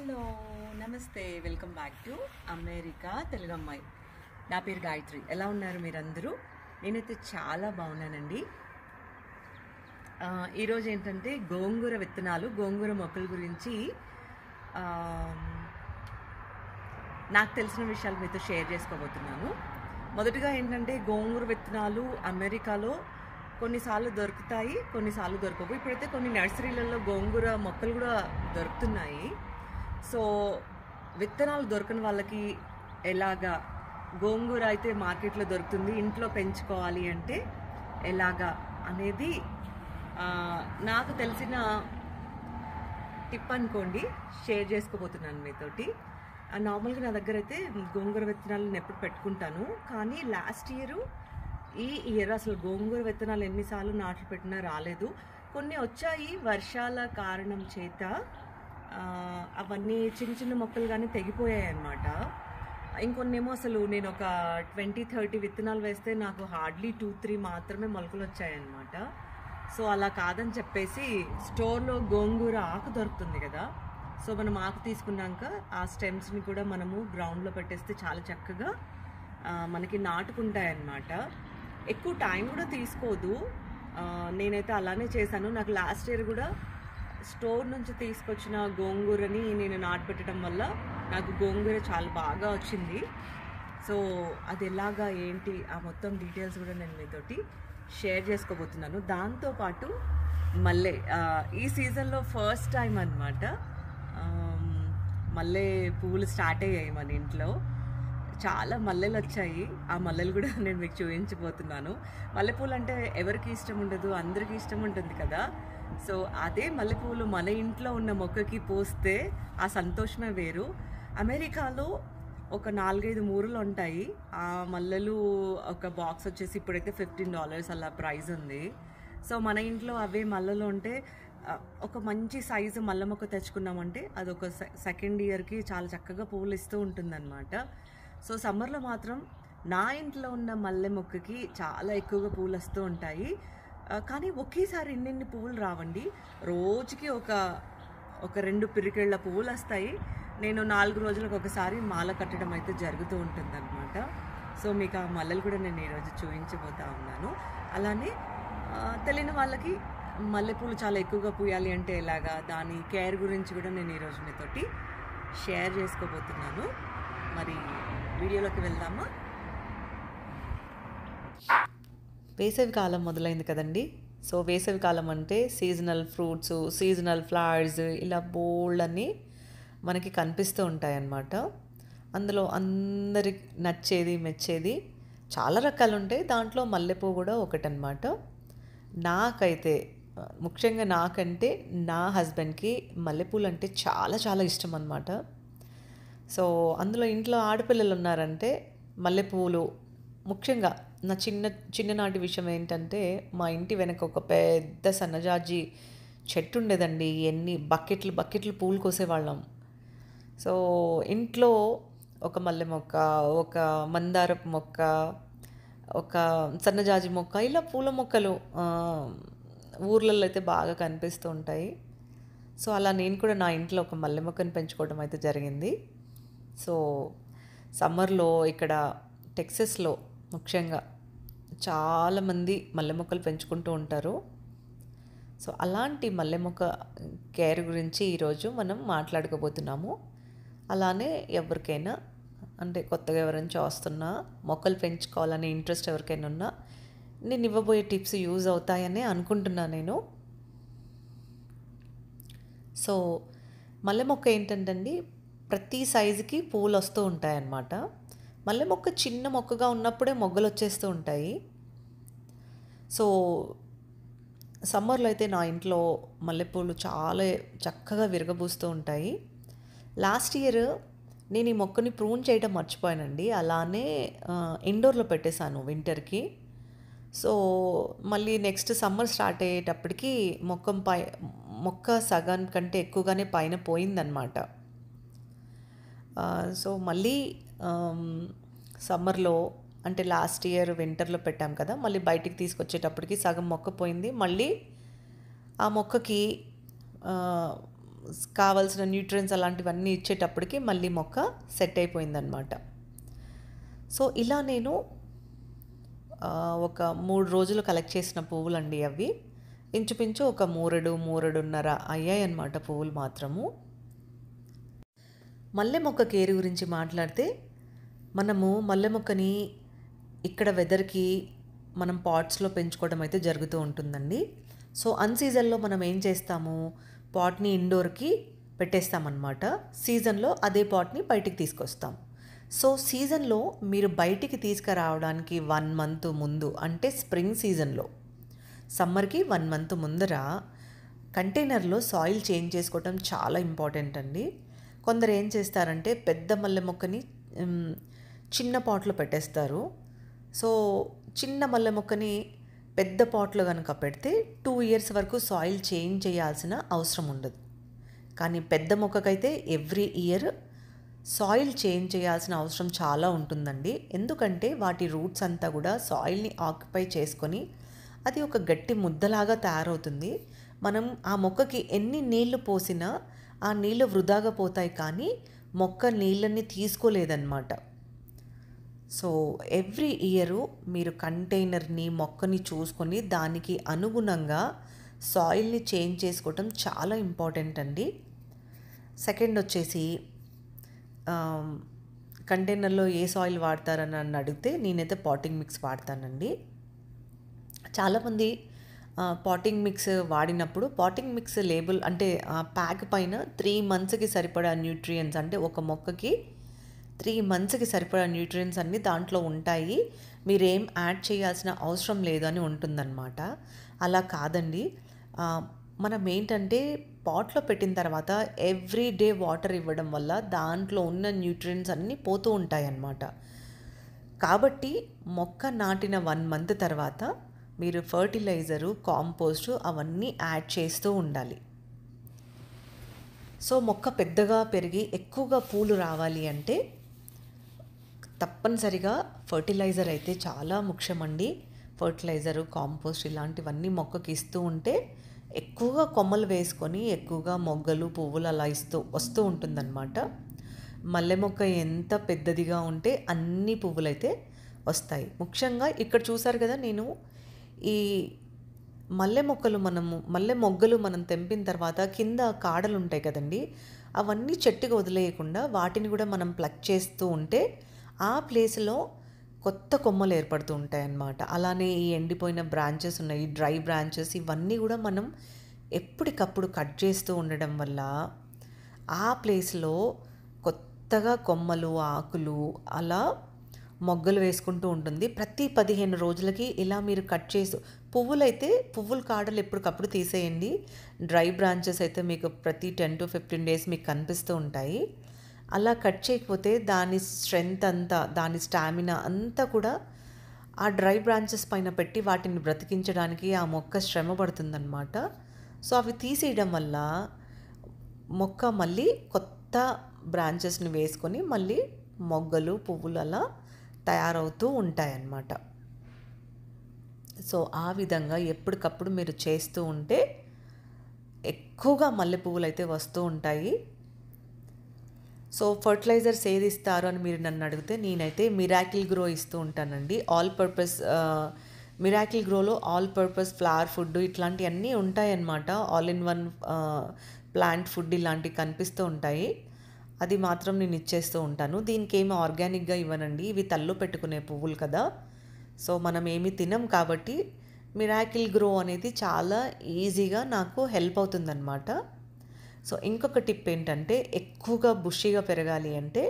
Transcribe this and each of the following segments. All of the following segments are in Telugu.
హలో నమస్తే welcome back to America Telugu అమ్మాయి. నా పేరు గాయత్రి. ఎలా ఉన్నారు మీరందరూ? నేనైతే చాలా బాగున్నానండి. ఈరోజు ఏంటంటే గోంగూర విత్తనాలు, గోంగూర మొక్కల గురించి నాకు తెలిసిన విషయాలు మీతో షేర్ చేసుకోబోతున్నాను. మొదటిగా ఏంటంటే గోంగూర విత్తనాలు అమెరికాలో కొన్నిసార్లు దొరుకుతాయి, కొన్నిసార్లు దొరకవు. ఇప్పుడైతే కొన్ని నర్సరీలలో గోంగూర మొక్కలు కూడా దొరుకుతున్నాయి. సో విత్తనాలు దొరకని వాళ్ళకి ఎలాగా, గోంగూర అయితే మార్కెట్లో దొరుకుతుంది, ఇంట్లో పెంచుకోవాలి అంటే ఎలాగా అనేది నాకు తెలిసిన టిప్ అనుకోండి, షేర్ చేసుకోబోతున్నాను మీతోటి. నార్మల్గా నా దగ్గర అయితే గోంగూర విత్తనాలు నేను ఎప్పుడు పెట్టుకుంటాను, కానీ లాస్ట్ ఈ ఇయర్ అసలు గోంగూర విత్తనాలు ఎన్నిసార్లు నాట్లు పెట్టినా రాలేదు. కొన్ని వచ్చాయి వర్షాల కారణం చేత, అవన్నీ చిన్న చిన్న మొక్కలు కానీ తెగిపోయాయి అన్నమాట. ఇంకొన్ని ఏమో అసలు నేను ఒక 20-30 విత్తనాలు వేస్తే నాకు హార్డ్లీ 2-3 మాత్రమే మొలకలు వచ్చాయన్నమాట. సో అలా కాదని చెప్పేసి స్టోర్లో గోంగూర ఆకు దొరుకుతుంది కదా, సో మనం ఆకు తీసుకున్నాక ఆ స్టెమ్స్ని కూడా మనము గ్రౌండ్లో పెట్టేస్తే చాలా చక్కగా మనకి నాటుకుంటాయన్నమాట. ఎక్కువ టైం కూడా తీసుకోదు. నేనైతే అలానే చేశాను. నాకు లాస్ట్ ఇయర్ కూడా స్టోర్ నుంచి తీసుకొచ్చిన గోంగూరని నేను నాటు పెట్టడం వల్ల నాకు గోంగూర చాలా బాగా వచ్చింది. సో అది ఎలాగా ఏంటి ఆ మొత్తం డీటెయిల్స్ కూడా నేను మీతోటి షేర్ చేసుకోబోతున్నాను. దాంతోపాటు మల్లె ఈ సీజన్లో ఫస్ట్ టైం అన్నమాట మల్లె పువ్వులు స్టార్ట్ అయ్యాయి మన ఇంట్లో. చాలా మల్లెలు వచ్చాయి. ఆ మల్లెలు కూడా నేను మీకు చూపించబోతున్నాను. మల్లెపూలు అంటే ఎవరికి ఇష్టం ఉండదు, అందరికీ ఇష్టం ఉంటుంది కదా. సో అదే మల్లెపూలు మన ఇంట్లో ఉన్న మొక్కకి పోస్తే ఆ సంతోషమే వేరు. అమెరికాలో ఒక 4-5 మూరలు ఉంటాయి. ఆ మల్లెలు ఒక బాక్స్ వచ్చేసి ఇప్పుడైతే $15 అలా ప్రైస్ ఉంది. సో మన ఇంట్లో అవే మల్లెలు ఉంటే ఒక మంచి సైజు మల్లె మొక్క తెచ్చుకున్నామంటే అది ఒక సెకండ్ ఇయర్కి చాలా చక్కగా పువ్వులు ఇస్తూ ఉంటుందన్నమాట. సో సమ్మర్లో మాత్రం నా ఇంట్లో ఉన్న మల్లె మొక్కకి చాలా ఎక్కువగా పువ్వులు వస్తూ ఉంటాయి. కానీ ఒకేసారి ఇన్ని పువ్వులు రావండి. రోజుకి ఒక 2 పిరికెళ్ళ పువ్వులు వస్తాయి. నేను 4 రోజులకు ఒకసారి మాల కట్టడం అయితే జరుగుతూ ఉంటుందన్నమాట. సో మీకు ఆ మల్లెలు కూడా నేను ఈరోజు చూపించబోతా ఉన్నాను. అలానే తెలియని వాళ్ళకి మల్లెపూలు చాలా ఎక్కువగా పూయాలి అంటే ఎలాగా, దాని కేర్ గురించి కూడా నేను ఈరోజు మీతోటి షేర్ చేసుకోబోతున్నాను. మరి వీడియోలోకి వెళ్దామా? వేసవి కాలం మొదలైంది కదండి. సో వేసవి కాలం అంటే సీజనల్ ఫ్రూట్స్, సీజనల్ ఫ్లవర్స్ ఇలా బోల్డ్ అని మనకి కనిపిస్తూ ఉంటాయన్నమాట. అందులో అందరికి నచ్చేది మెచ్చేది చాలా రకాలు ఉంటాయి. దాంట్లో మల్లెపూ కూడా ఒకటన్నమాట. నాకైతే ముఖ్యంగా నాకంటే నా హస్బెండ్కి మల్లెపూలు అంటే చాలా చాలా ఇష్టం అన్నమాట. సో అందులో ఇంట్లో ఆడపిల్లలు ఉన్నారంటే మల్లెపూలు ముఖ్యంగా. నా చిన్ననాటి విషయం ఏంటంటే మా ఇంటి వెనక ఒక పెద్ద సన్నజాజి చెట్టు ఉండేదండి. ఎన్ని బకెట్లు పూలు కోసేవాళ్ళం. సో ఇంట్లో ఒక మల్లె మొక్క, ఒక మందారపు మొక్క, ఒక సన్నజాజి మొక్క, ఇలా పూల మొక్కలు ఊర్లలో అయితే బాగా కనిపిస్తూ ఉంటాయి. సో అలా నేను కూడా నా ఇంట్లో ఒక మల్లె మొక్కను పెంచుకోవడం అయితే జరిగింది. సో సమ్మర్లో ఇక్కడ టెక్సస్లో ముఖ్యంగా చాలామంది మల్లె మొక్కలు పెంచుకుంటూ ఉంటారు. సో అలాంటి మల్లె మొక్క కేర్ గురించి ఈరోజు మనం మాట్లాడుకోబోతున్నాము. అలానే ఎవరికైనా అంటే కొత్తగా ఎవరైనా చూస్తున్నా, మొక్కలు పెంచుకోవాలనే ఇంట్రెస్ట్ ఎవరికైనా ఉన్నా నేను ఇవ్వబోయే టిప్స్ యూజ్ అవుతాయని అనుకుంటున్నాను నేను. సో మల్లె మొక్క ఏంటంటే ప్రతి సైజుకి పూలు వస్తూ ఉంటాయన్నమాట. మల్లె మొక్క చిన్న మొక్కగా ఉన్నప్పుడే మొగ్గలు వచ్చేస్తూ ఉంటాయి. సో సమ్మర్లో అయితే నా ఇంట్లో మల్లెపూలు చాలా చక్కగా విరగబూస్తూ ఉంటాయి. లాస్ట్ ఇయర్ నేను ఈ మొక్కని ప్రూన్ చేయడం మర్చిపోయానండి. అలానే ఇండోర్లో పెట్టేశాను వింటర్కి. సో మళ్ళీ నెక్స్ట్ సమ్మర్ స్టార్ట్ అయ్యేటప్పటికి మొక్క సగం కంటే ఎక్కువగానే పైన పోయిందనమాట. సో మళ్ళీ సమ్మర్లో అంటే లాస్ట్ ఇయర్ వింటర్లో పెట్టాం కదా, మళ్ళీ బయటికి తీసుకొచ్చేటప్పటికి సగం మొక్క పోయింది. మళ్ళీ ఆ మొక్కకి కావాల్సిన న్యూట్రియన్స్ అలాంటివన్నీ ఇచ్చేటప్పటికి మళ్ళీ మొక్క సెట్ అయిపోయిందనమాట. సో ఇలా నేను ఒక 3 రోజులు కలెక్ట్ చేసిన పువ్వులండి అవి. ఇంచుమించు ఒక మూరెడున్నర అయ్యాయన్నమాట పువ్వులు మాత్రము. మల్లె మొక్క కేర్ గురించి మాట్లాడితే, మనము మల్లె మొక్కని ఇక్కడ వెదర్కి మనం పాట్స్లో పెంచుకోవడం అయితే జరుగుతూ ఉంటుందండి. సో అన్సీజన్లో మనం ఏం చేస్తాము, పాట్ని ఇండోర్కి పెట్టేస్తామన్నమాట. సీజన్లో అదే పాట్ని బయటికి తీసుకొస్తాం. సో సీజన్లో మీరు బయటికి తీసుకురావడానికి 1 మంత్ ముందు, అంటే స్ప్రింగ్ సీజన్లో సమ్మర్కి 1 మంత్ ముందర కంటైనర్లో సాయిల్ చేంజ్ చేసుకోవటం చాలా ఇంపార్టెంట్ అండి. కొందరు ఏం చేస్తారంటే పెద్ద మల్లె మొక్కని చిన్న పాట్లో పెట్టేస్తారు. సో చిన్న మల్లె మొక్కని పెద్ద పాట్లో కనుక పెడితే 2 ఇయర్స్ వరకు సాయిల్ చేంజ్ చేయాల్సిన అవసరం ఉండదు. కానీ పెద్ద మొక్కకైతే ఎవ్రీ ఇయర్ సాయిల్ చేంజ్ చేయాల్సిన అవసరం చాలా ఉంటుందండి. ఎందుకంటే వాటి రూట్స్ అంతా కూడా సాయిల్ని ఆక్యుపై చేసుకొని అది ఒక గట్టి ముద్దలాగా తయారవుతుంది. మనం ఆ మొక్కకి ఎన్ని నీళ్లు పోసినా ఆ నీళ్ళు వృధాగా పోతాయి, కానీ మొక్క నీళ్ళని తీసుకోలేదన్నమాట. సో ఎవ్రీ ఇయరు మీరు కంటైనర్ని మొక్కని చూసుకొని దానికి అనుగుణంగా సాయిల్ని చేంజ్ చేసుకోవటం చాలా ఇంపార్టెంట్ అండి. సెకండ్ వచ్చేసి కంటైనర్లో ఏ సాయిల్ వాడతారని నన్ను అడిగితే నేనైతే పాటింగ్ మిక్స్ వాడతానండి. చాలామంది పాటింగ్ మిక్స్ వాడినప్పుడు పాటింగ్ మిక్స్ లేబుల్ అంటే ప్యాక్ పైన 3 మంత్స్కి సరిపడా న్యూట్రియన్స్, అంటే ఒక మొక్కకి 3 మంత్స్కి సరిపడా న్యూట్రియన్స్ అన్నీ దాంట్లో ఉంటాయి, మీరేం యాడ్ చేయాల్సిన అవసరం లేదు అని ఉంటుందన్నమాట. అలా కాదండి. మనం ఏంటంటే పాట్లో పెట్టిన తర్వాత ఎవ్రీ డే వాటర్ ఇవ్వడం వల్ల దాంట్లో ఉన్న న్యూట్రియన్స్ అన్నీ పోతూ ఉంటాయి అన్నమాట. కాబట్టి మొక్క నాటిన 1 మంత్ తర్వాత మీరు ఫర్టిలైజరు, కాంపోస్టు అవన్నీ యాడ్ చేస్తూ ఉండాలి. సో మొక్క పెద్దగా పెరిగి ఎక్కువగా పూలు రావాలి అంటే తప్పనిసరిగా ఫర్టిలైజర్ అయితే చాలా ముఖ్యమండి. ఫర్టిలైజరు, కాంపోస్ట్ ఇలాంటివన్నీ మొక్కకి ఇస్తూ ఉంటే ఎక్కువగా కొమ్మలు వేసుకొని ఎక్కువగా మొగ్గలు, పువ్వులు అలా వస్తూ ఉంటుందన్నమాట. మల్లె మొక్క ఎంత పెద్దదిగా ఉంటే అన్ని పువ్వులైతే వస్తాయి. ముఖ్యంగా ఇక్కడ చూసారు కదా, నేను ఈ మల్లె మొగ్గలు మనం తెంపిన తర్వాత కింద కాడలు ఉంటాయి కదండి, అవన్నీ చెట్టుగా వదిలేయకుండా వాటిని కూడా మనం ప్లక్ చేస్తూ ఉంటే ఆ ప్లేస్లో కొత్త కొమ్మలు ఏర్పడుతూ ఉంటాయి అన్నమాట. అలానే ఈ ఎండిపోయిన బ్రాంచెస్ ఉన్నాయి, డ్రై బ్రాంచెస్, ఇవన్నీ కూడా మనం ఎప్పటికప్పుడు కట్ చేస్తూ ఉండడం వల్ల ఆ ప్లేస్లో కొత్తగా కొమ్మలు, ఆకులు అలా మొగ్గలు వేసుకుంటూ ఉంటుంది. ప్రతి 15 రోజులకి ఇలా మీరు కట్ చేసి, పువ్వుల కాడలు ఎప్పటికప్పుడు తీసేయండి. డ్రై బ్రాంచెస్ అయితే మీకు ప్రతి 10 to 15 డేస్ మీకు కనిపిస్తూ ఉంటాయి. అలా కట్ చేయకపోతే దాని స్ట్రెంగ్త్ అంతా, దాని స్టామినా అంతా కూడా ఆ డ్రై బ్రాంచెస్ పైన పెట్టి వాటిని బ్రతికించడానికి ఆ మొక్క శ్రమ పడుతుందన్నమాట. సో అవి తీసేయడం వల్ల మొక్క మళ్ళీ కొత్త బ్రాంచెస్ని వేసుకొని మళ్ళీ మొగ్గలు, పువ్వులు అలా తయారవుతూ ఉంటాయన్నమాట. సో ఆ విధంగా ఎప్పటికప్పుడు మీరు చేస్తూ ఉంటే ఎక్కువగా మల్లె పువ్వులు అయితే వస్తూ ఉంటాయి. సో ఫర్టిలైజర్స్ ఏది ఇస్తారు అని మీరు నన్ను అడిగితే నేనైతే మిరాకిల్ గ్రో ఇస్తూ ఉంటానండి. మిరాకిల్ గ్రోలో ఆల్ పర్పస్ ఫ్లవర్ ఫుడ్ ఇట్లాంటివన్నీ ఉంటాయన్నమాట. All in one plant food ఇలాంటివి కనిపిస్తూ ఉంటాయి. అది మాత్రం నేను ఇచ్చేస్తూ ఉంటాను. దీనికి ఏమి ఆర్గానిక్గా ఇవ్వనండి, ఇవి తల్లో పెట్టుకునే పువ్వులు కదా. సో మనం ఏమి తినం కాబట్టి మిరాకిల్ గ్రో అనేది చాలా ఈజీగా నాకు హెల్ప్ అవుతుందన్నమాట. సో ఇంకొక టిప్ ఏంటంటే, ఎక్కువగా బుషీగా పెరగాలి అంటే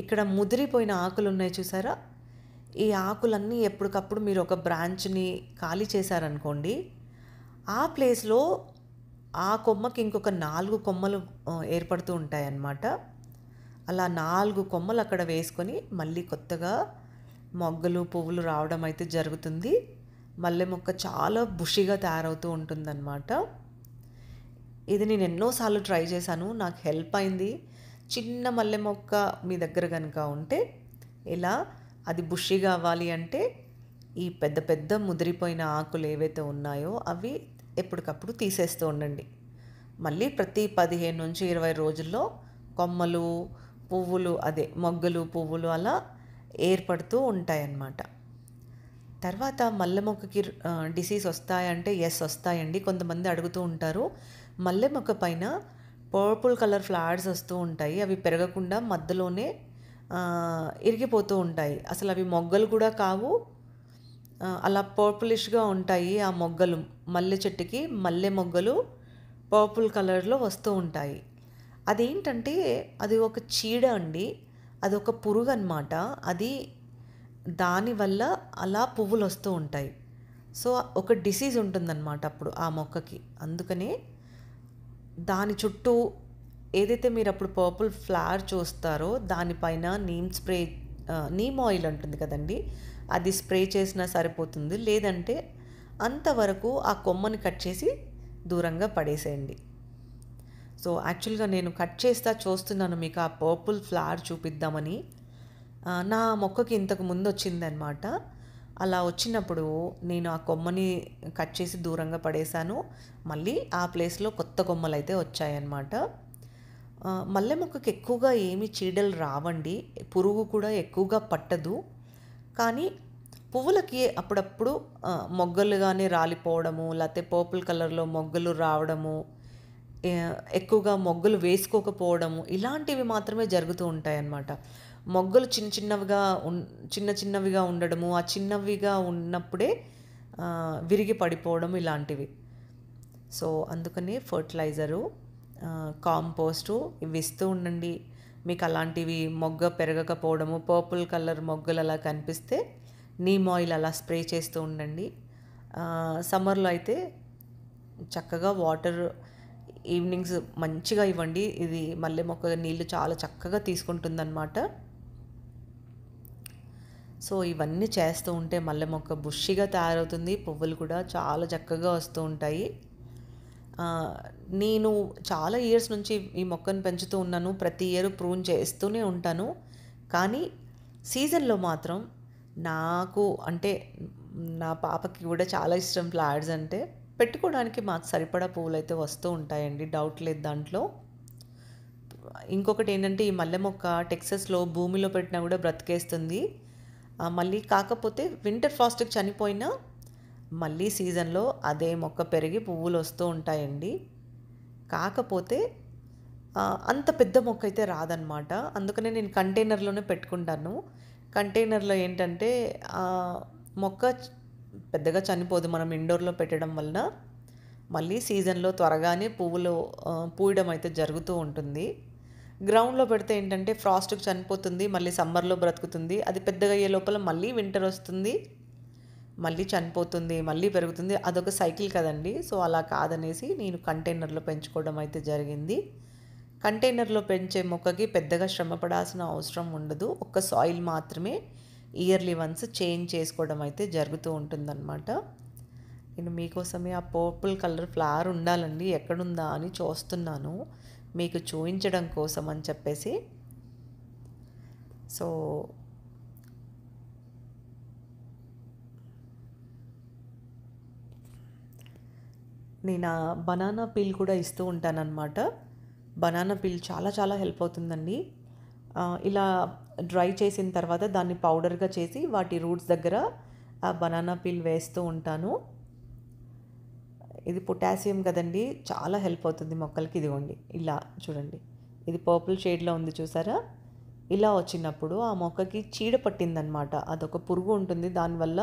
ఇక్కడ ముదిరిపోయిన ఆకులు ఉన్నాయి చూసారా, ఈ ఆకులన్నీ ఎప్పటికప్పుడు మీరు ఒక బ్రాంచ్ని ఖాళీ చేశారనుకోండి, ఆ ప్లేస్లో ఆ కొమ్మకి ఇంకొక 4 కొమ్మలు ఏర్పడుతూ ఉంటాయన్నమాట. అలా 4 కొమ్మలు అక్కడ వేసుకొని మళ్ళీ కొత్తగా మొగ్గలు, పువ్వులు రావడం అయితే జరుగుతుంది. మల్లె మొక్క చాలా బుషిగా తయారవుతూ ఉంటుందన్నమాట. ఇది నేను ఎన్నోసార్లు ట్రై చేశాను, నాకు హెల్ప్ అయింది. చిన్న మల్లె మొక్క మీ దగ్గర కనుక ఉంటే ఇలా అది బుషిగా అవ్వాలి అంటే ఈ పెద్ద పెద్ద ముదిరిపోయిన ఆకులు ఏవైతే ఉన్నాయో అవి ఎప్పటికప్పుడు తీసేస్తూ ఉండండి. మళ్ళీ ప్రతి 15 నుంచి 20 రోజుల్లో కొమ్మలు, పువ్వులు, అదే మొగ్గలు, పువ్వులు అలా ఏర్పడుతూ ఉంటాయన్నమాట. తర్వాత మల్లె మొక్కకి డిసీజ్ వస్తాయంటే ఎస్ వస్తాయండి. కొంతమంది అడుగుతూ ఉంటారు. మల్లె మొక్క పైన పర్పుల్ కలర్ ఫ్లవర్స్ వస్తూ ఉంటాయి. అవి పెరగకుండా మధ్యలోనే ఇరిగిపోతూ ఉంటాయి. అసలు అవి మొగ్గలు కూడా కావు. అలా పర్పులిష్గా ఉంటాయి ఆ మొగ్గలు. మల్లె చెట్టుకి మల్లె మొగ్గలు పర్పుల్ కలర్లో వస్తూ ఉంటాయి. అదేంటంటే అది ఒక చీడ అండి. అది ఒక పురుగు అన్నమాట. అది దానివల్ల అలా పువ్వులు వస్తూ ఉంటాయి. సో ఒక డిసీజ్ ఉంటుందన్నమాట అప్పుడు ఆ మొక్కకి. అందుకనే దాని చుట్టూ ఏదైతే మీరు అప్పుడు పర్పుల్ ఫ్లవర్ చూస్తారో దానిపైన నీమ్ ఆయిల్ ఉంటుంది కదండి, అది స్ప్రే చేసినా సరిపోతుంది. లేదంటే అంతవరకు ఆ కొమ్మని కట్ చేసి దూరంగా పడేసేయండి. సో యాక్చువల్గా నేను కట్ చేస్తా చూస్తున్నాను మీకు ఆ పర్పుల్ ఫ్లవర్ చూపిద్దామని. నా మొక్కకి ఇంతకు ముందు వచ్చిందనమాట. అలా వచ్చినప్పుడు నేను ఆ కొమ్మని కట్ చేసి దూరంగా పడేశాను. మళ్ళీ ఆ ప్లేస్లో కొత్త కొమ్మలు అయితే వచ్చాయన్నమాట. మల్లె మొక్కకి ఎక్కువగా ఏమీ చీడలు రావండి, పురుగు కూడా ఎక్కువగా పట్టదు. కానీ పువ్వులకి అప్పుడప్పుడు మొగ్గలుగానే రాలిపోవడము, లేకపోతే పర్పుల్ కలర్లో మొగ్గలు రావడము, ఎక్కువగా మొగ్గలు వేసుకోకపోవడము, ఇలాంటివి మాత్రమే జరుగుతూ ఉంటాయన్నమాట. మొగ్గలు చిన్న చిన్నవిగా ఉండడము, ఆ చిన్నవిగా ఉన్నప్పుడే విరిగి పడిపోవడం ఇలాంటివి. సో అందుకని ఫర్టిలైజరు, కాంపోస్టు ఇవి ఇస్తూ ఉండండి. మీకు అలాంటివి మొగ్గ పెరగకపోవడము, పర్పుల్ కలర్ మొగ్గలు అలా కనిపిస్తే నీమ్ ఆయిల్ అలా స్ప్రే చేస్తూ ఉండండి. సమ్మర్లో అయితే చక్కగా వాటర్ ఈవినింగ్స్ మంచిగా ఇవ్వండి. ఇది మల్లె మొక్క నీళ్ళు చాలా చక్కగా తీసుకుంటుందన్నమాట. సో ఇవన్నీ చేస్తూ ఉంటే మల్లె మొక్క బుషిగా తయారవుతుంది. పువ్వులు కూడా చాలా చక్కగా వస్తూ ఉంటాయి. నేను చాలా ఇయర్స్ నుంచి ఈ మొక్కను పెంచుతూ ఉన్నాను. ప్రతి ఇయర్ ప్రూన్ చేస్తూనే ఉంటాను. కానీ సీజన్లో మాత్రం నాకు అంటే నా పాపకి కూడా చాలా ఇష్టం ఫ్లవర్స్ అంటే. పెట్టుకోవడానికి మాకు సరిపడా పువ్వులు అయితే వస్తూ ఉంటాయండి, డౌట్ లేదు దాంట్లో. ఇంకొకటి ఏంటంటే ఈ మల్లె మొక్క టెక్సస్లో భూమిలో పెట్టినా కూడా బ్రతికేస్తుంది. మళ్ళీ కాకపోతే వింటర్ ఫ్రాస్ట్కి చనిపోయినా మళ్ళీ సీజన్లో అదే మొక్క పెరిగి పువ్వులు వస్తూ ఉంటాయండి. కాకపోతే అంత పెద్ద మొక్క అయితే రాదనమాట. అందుకనే నేను కంటైనర్లోనే పెట్టుకుంటాను. కంటైనర్లో ఏంటంటే మొక్క పెద్దగా చనిపోదు మనం ఇండోర్లో పెట్టడం వలన. మళ్ళీ సీజన్లో త్వరగానే పువ్వులు పూయడం అయితే జరుగుతూ ఉంటుంది. గ్రౌండ్లో పెడితే ఏంటంటే ఫ్రాస్ట్కి చనిపోతుంది, మళ్ళీ సమ్మర్లో బ్రతుకుతుంది. అది పెద్దగా అయ్యే లోపల మళ్ళీ వింటర్ వస్తుంది, మళ్ళీ చనిపోతుంది, మళ్ళీ పెరుగుతుంది. అదొక సైకిల్ కదండి. సో అలా కాదనేసి నేను కంటైనర్లో పెంచుకోవడం అయితే జరిగింది. కంటైనర్లో పెంచే మొక్కకి పెద్దగా శ్రమ పడాల్సిన అవసరం ఉండదు. ఒక్క సాయిల్ మాత్రమే ఇయర్లీ వన్స్ చేంజ్ చేసుకోవడం అయితే జరుగుతూ ఉంటుందన్నమాట. నేను మీకోసమే ఆ పర్పుల్ కలర్ ఫ్లవర్ ఉండాలండి ఎక్కడుందా అని చూస్తున్నాను, మీకు చూపించడం కోసం అని చెప్పేసి. సో నేను బనానా పీల్ కూడా ఇస్తూ ఉంటానన్నమాట. బనానా పీల్ చాలా చాలా హెల్ప్ అవుతుందండి. ఇలా డ్రై చేసిన తర్వాత దాన్ని పౌడర్గా చేసి వాటి రూట్స్ దగ్గర ఆ బనానా పీల్ వేస్తూ ఉంటాను. ఇది పొటాషియం కదండి, చాలా హెల్ప్ అవుతుంది మొక్కలకి. ఇదిగోండి ఇలా చూడండి, ఇది పర్పుల్ షేడ్లో ఉంది చూసారా. ఇలా వచ్చినప్పుడు ఆ మొక్కకి చీడ పట్టిందనమాట. అదొక పురుగు ఉంటుంది, దానివల్ల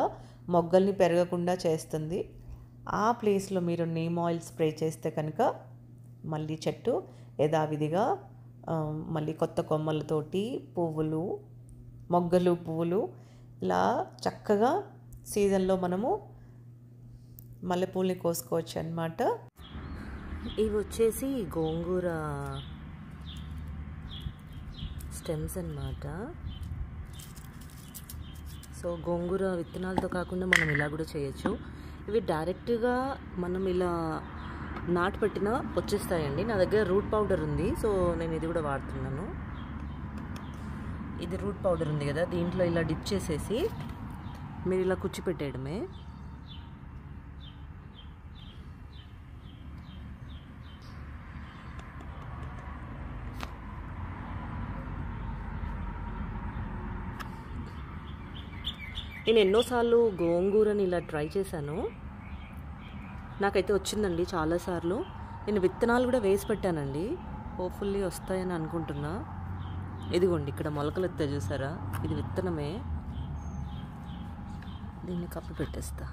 మొగ్గల్ని పెరగకుండా చేస్తుంది. ఆ ప్లేస్లో మీరు నీమ్ ఆయిల్ స్ప్రే చేస్తే కనుక మళ్ళీ చెట్టు యథావిధిగా మళ్ళీ కొత్త కొమ్మలతోటి పువ్వులు, మొగ్గలు, పువ్వులు ఇలా చక్కగా సీజన్లో మనము మల్లెపూలని కోసుకోవచ్చు అన్నమాట. ఇవి వచ్చేసి గోంగూర స్టెమ్స్ అన్నమాట. సో గోంగూర విత్తనాలతో కాకుండా మనం ఇలా కూడా చేయొచ్చు. ఇవి డైరెక్ట్గా మనం ఇలా నాటు పెట్టినా వచ్చేస్తాయండి. నా దగ్గర రూట్ పౌడర్ ఉంది, సో నేను ఇది కూడా వాడుతున్నాను. ఇది రూట్ పౌడర్ ఉంది కదా, దీంట్లో ఇలా డిప్ చేసేసి మీరు ఇలా కుచ్చిపెట్టేయడమే. నేను ఎన్నోసార్లు గోంగూరని ఇలా ట్రై చేశాను, నాకైతే వచ్చిందండి చాలాసార్లు. నేను విత్తనాలు కూడా వేసి పెట్టానండి, హోప్ఫుల్లీ వస్తాయని అనుకుంటున్నా. ఇదిగోండి ఇక్కడ మొలకలు ఎత్తా చూసారా, ఇది విత్తనమే. దీన్ని కప్పి పెట్టేస్తా.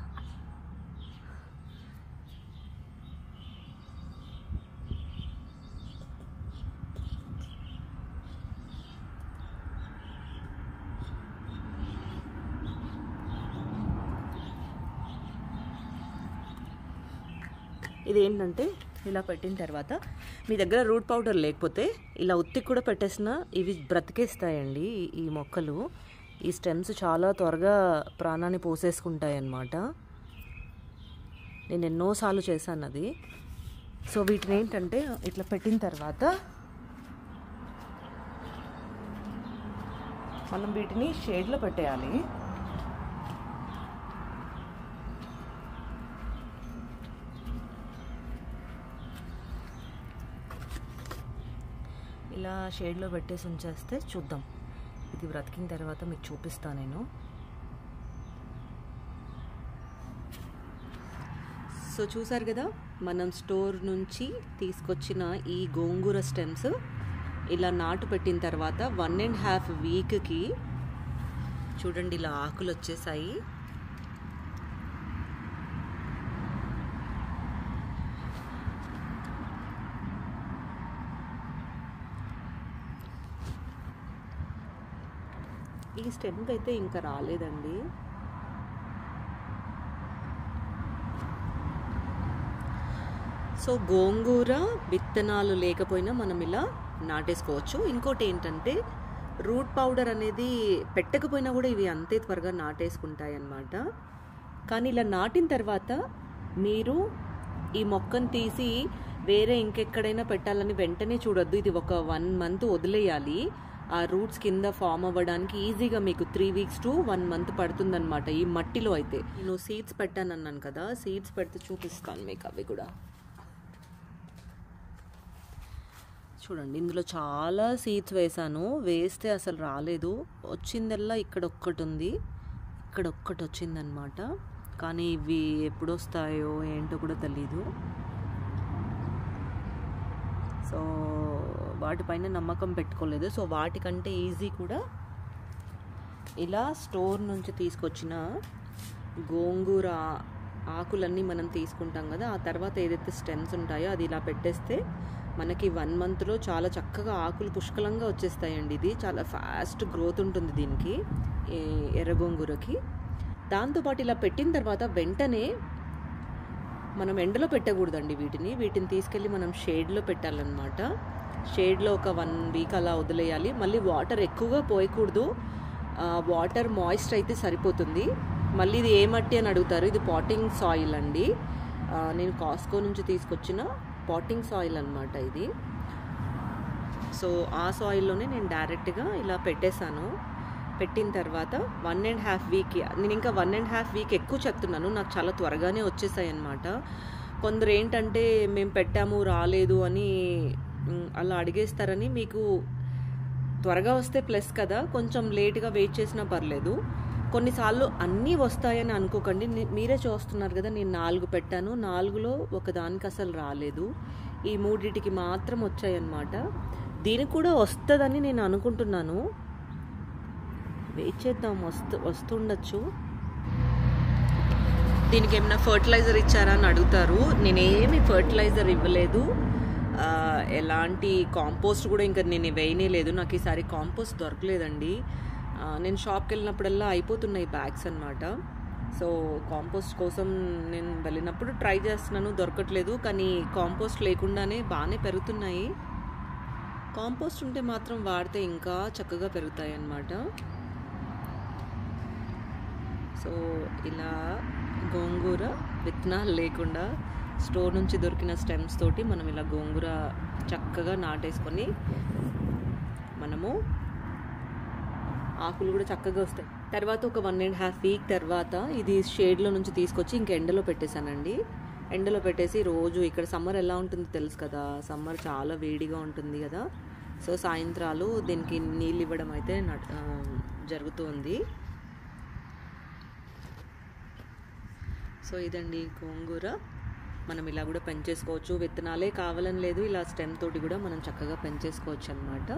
ఇదేంటంటే ఇలా పెట్టిన తర్వాత మీ దగ్గర రూట్ పౌడర్ లేకపోతే ఇలా ఉత్తి కూడా పెట్టేసినా ఇవి బ్రతికేస్తాయండి. ఈ మొక్కలు, ఈ స్టెమ్స్ చాలా త్వరగా ప్రాణాన్ని పోసేసుకుంటాయి అన్నమాట. నేను ఎన్నోసార్లు చేశాను అది. సో వీటిని ఏంటంటే ఇట్లా పెట్టిన తర్వాత మనం వీటిని షేడ్లో పెట్టేయాలి. ఇలా షేడ్లో పెట్టేసి ఉంచేస్తే చూద్దాం, ఇది బ్రతికిన తర్వాత మీకు చూపిస్తాను నేను. సో చూసారు కదా, మనం స్టోర్ నుంచి తీసుకొచ్చిన ఈ గోంగూర స్టెమ్స్ ఇలా నాటు పెట్టిన తర్వాత 1.5 వీక్కి చూడండి ఇలా ఆకులు వచ్చేసాయి. ఈ స్టెమ్కి అయితే ఇంకా రాలేదండి. సో గోంగూర విత్తనాలు లేకపోయినా మనం ఇలా నాటేసుకోవచ్చు. ఇంకోటి ఏంటంటే రూట్ పౌడర్ అనేది పెట్టకపోయినా కూడా ఇవి అంతే త్వరగా నాటేసుకుంటాయి అన్నమాట. కానీ ఇలా నాటిన తర్వాత మీరు ఈ మొక్కను తీసి వేరే ఇంకెక్కడైనా పెట్టాలని వెంటనే చూడొద్దు. ఇది ఒక 1 మంత్ వదిలేయాలి. ఆ రూట్స్ కింద ఫామ్ అవ్వడానికి ఈజీగా మీకు 3 వీక్స్ to 1 మంత్ పడుతుందన్నమాట ఈ మట్టిలో అయితే. నేను సీడ్స్ పెట్టానన్నాను కదా, సీడ్స్ పెడితే చూపిస్తాను మీకు. అవి కూడా చూడండి, ఇందులో చాలా సీడ్స్ వేసాను, వేస్తే అసలు రాలేదు. వచ్చిందల్లా ఇక్కడ ఒక్కటి ఉంది, ఇక్కడ ఒక్కటి వచ్చిందనమాట. కానీ ఇవి ఎప్పుడు వస్తాయో ఏంటో కూడా తెలీదు. సో వాటిపైన నమ్మకం పెట్టుకోలేదు. సో వాటికంటే ఈజీ కూడా ఇలా స్టోర్ నుంచి తీసుకొచ్చిన గోంగూర ఆకులన్నీ మనం తీసుకుంటాం కదా, ఆ తర్వాత ఏదైతే స్టెమ్స్ ఉంటాయో అది ఇలా పెట్టేస్తే మనకి 1 మంత్లో చాలా చక్కగా ఆకులు పుష్కలంగా వచ్చేస్తాయండి. ఇది చాలా ఫాస్ట్ గ్రోత్ ఉంటుంది దీనికి, ఎర్ర గోంగూరకి. దాంతోపాటు ఇలా పెట్టిన తర్వాత వెంటనే మనం ఎండలో పెట్టకూడదండి వీటిని తీసుకెళ్ళి మనం షేడ్లో పెట్టాలన్నమాట. షేడ్లో ఒక 1 వీక్ అలా వదిలేయాలి. మళ్ళీ వాటర్ ఎక్కువగా పోయకూడదు, వాటర్ మాయిస్ట్ అయితే సరిపోతుంది. మళ్ళీ ఇది ఏ మట్టి అని అడుగుతారు, ఇది పాటింగ్ సాయిల్ అండి. నేను కాస్కో నుంచి తీసుకొచ్చిన పాటింగ్ సాయిల్ అన్నమాట ఇది. సో ఆ సాయిల్లోనే నేను డైరెక్ట్గా ఇలా పెట్టేశాను. పెట్టిన తర్వాత 1.5 వీక్, నేను ఇంకా 1.5 వీక్ ఎక్కువ చెప్తున్నాను, నాకు చాలా త్వరగానే వచ్చేసాయి అన్నమాట. కొందరు ఏంటంటే మేము పెట్టాము రాలేదు అని అలా అడిగేస్తారని, మీకు త్వరగా వస్తే ప్లస్ కదా, కొంచెం లేట్గా వెయిట్ చేసినా పర్లేదు. కొన్నిసార్లు అన్నీ వస్తాయని అనుకోకండి. మీరే చూస్తున్నారు కదా, నేను 4 పెట్టాను, 4లో ఒకదానికి అసలు రాలేదు, ఈ 3టికి మాత్రం వచ్చాయన్నమాట. దీనికి కూడా వస్తుందని నేను అనుకుంటున్నాను, వెయిట్ చేద్దాం, వస్తుండొచ్చు. దీనికి ఏమైనా ఫర్టిలైజర్ ఇచ్చారా అని అడుగుతారు. నేనేమి ఫర్టిలైజర్ ఇవ్వలేదు, ఎలాంటి కాంపోస్ట్ కూడా ఇంకా నేను వేయనే లేదు. నాకు ఈసారి కాంపోస్ట్ దొరకలేదండి. నేను షాప్కి వెళ్ళినప్పుడల్లా అయిపోతున్నాయి బ్యాగ్స్ అన్నమాట. సో కాంపోస్ట్ కోసం నేను వెళ్ళినప్పుడు ట్రై చేస్తున్నాను, దొరకట్లేదు. కానీ కాంపోస్ట్ లేకుండానే బాగానే పెరుగుతున్నాయి. కాంపోస్ట్ ఉంటే మాత్రం వాడితే ఇంకా చక్కగా పెరుగుతాయి అన్నమాట. సో ఇలా గోంగూర విత్తనాలు లేకుండా స్టోర్ నుంచి దొరికిన స్టెమ్స్ తోటి మనం ఇలా గోంగూర చక్కగా నాటేసుకొని మనము ఆకులు కూడా చక్కగా వస్తాయి. తర్వాత ఒక 1.5 వీక్ తర్వాత ఇది షేడ్లో నుంచి తీసుకొచ్చి ఇంక ఎండలో పెట్టేశానండి. ఎండలో పెట్టేసి రోజు, ఇక్కడ సమ్మర్ ఎలా ఉంటుందో తెలుసు కదా, సమ్మర్ చాలా వేడిగా ఉంటుంది కదా. సో సాయంత్రాలు దీనికి నీళ్ళు ఇవ్వడం అయితే జరుగుతుంది. సో ఇదండి గోంగూర. మనం ఇలా కూడా పెంచేసుకోవచ్చు, విత్తనాలే కావాలని లేదు, ఇలా స్టెమ్ తోటి కూడా మనం చక్కగా పెంచేసుకోవచ్చు అన్నమాట.